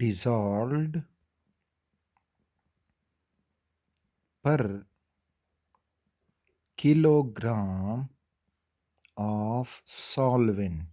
dissolved per kilogram of solvent،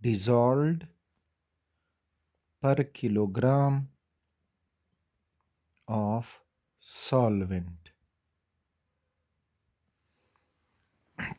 dissolved per kilogram of solvent.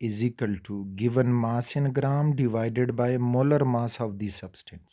is equal to given mass in gram divided by molar mass of the substance.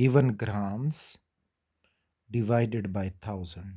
given grams divided by 1000،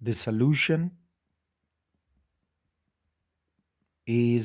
the solution is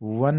1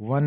1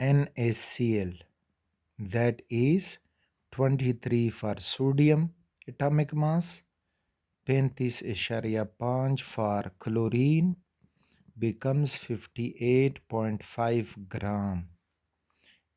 NaCl that is 23 for sodium atomic mass, 35.5 for chlorine becomes 58.5 gram.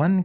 1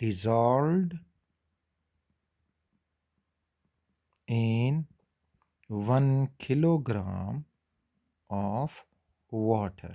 dissolved in 1 kilogram of water.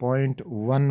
0.1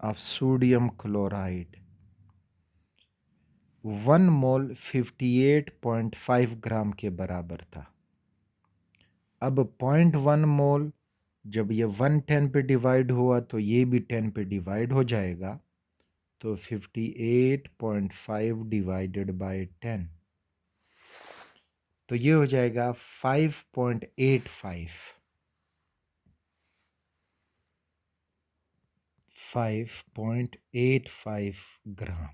of sodium chloride. 1 mol 58.5 ग्राम के बराबर था. अब 0.1 मोल जब ये 110 पे divide हुआ तो ये भी 10 पे डिवाइड हो जाएगा, तो 58.5 डिवाइडेड बाय 10, तो ये हो जाएगा 5.85 ग्राम.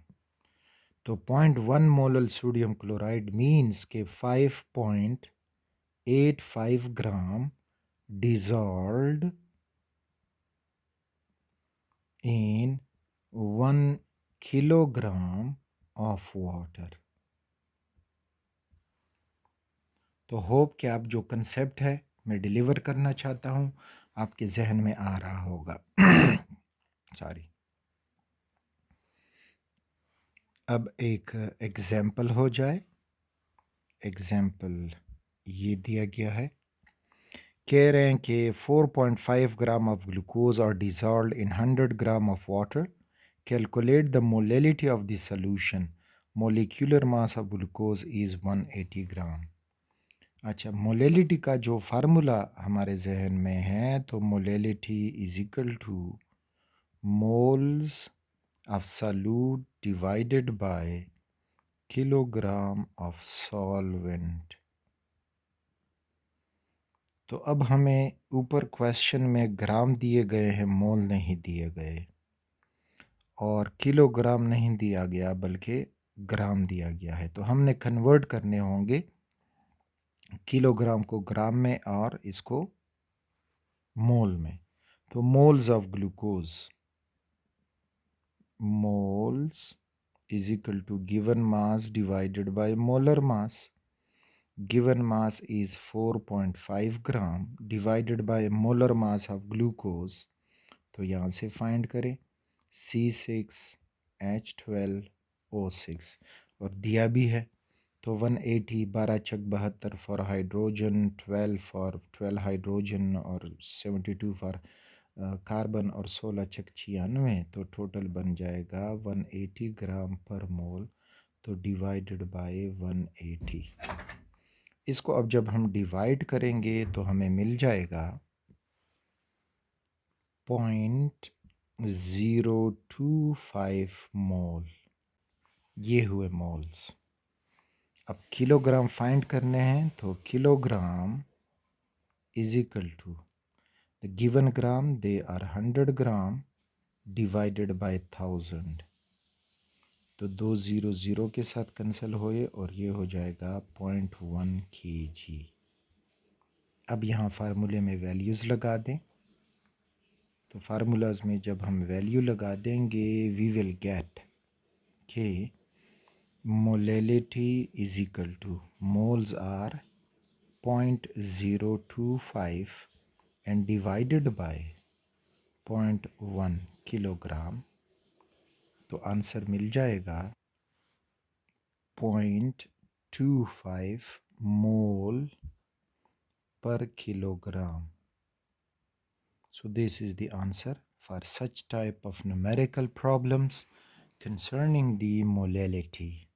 तो 0.1 मोलल सोडियम क्लोराइड मीन्स के 5.85 ग्राम dissolved in 1 kilogram of water. तो होप कि आप जो कंसेप्ट है मैं डिलीवर करना चाहता हूँ आपके जहन में आ रहा होगा. सॉरी. अब एक एग्जाम्पल हो जाए. एग्जाम्पल ये दिया गया है, कह रहे हैं कि 4.5 gram of glucose are dissolved in 100 gram of water. Calculate the molality of the solution. Molecular mass of glucose is 180 gram. अच्छा, मोलेलिटी का जो फार्मूला हमारे जहन में है, तो molality is equal to moles of solute divided by kilogram of solvent. तो अब हमें ऊपर क्वेश्चन में ग्राम दिए गए हैं, मोल नहीं दिए गए, और किलोग्राम नहीं दिया गया बल्कि ग्राम दिया गया है. तो हमने कन्वर्ट करने होंगे किलोग्राम को ग्राम में और इसको मोल में. तो moles of glucose, moles is equal to given mass divided by molar mass. Given mass is 4.5 gram divided by molar mass of glucose. तो यहाँ से फाइंड करें C6H12O6 और दिया भी है. तो 180 12 छक 72 फॉर हाइड्रोजन, 12 फॉर 12 हाइड्रोजन और 72 फॉर कार्बन और 16 छक 96. तो टोटल बन जाएगा 180 ग्राम पर मोल. तो डिवाइडेड बाय 180. इसको अब जब हम डिवाइड करेंगे तो हमें मिल जाएगा 0.025 मोल. ये हुए मोल्स. अब किलोग्राम फाइंड करने हैं, तो kilogram is equal to the given gram, they are 100 gram divided by 1000. तो 2 0 0 के साथ कैंसिल होए और ये हो जाएगा 0.1 kg. अब यहाँ फार्मूले में वैल्यूज़ लगा दें. तो फार्मूलाज में जब हम वैल्यू लगा देंगे, वी विल गेट के molality is equal to moles are 0.025 and divided by 0.1 kilogram. तो आंसर मिल जाएगा 0.25 मोल per kilogram. So this is the answer for such type of numerical problems concerning the molality.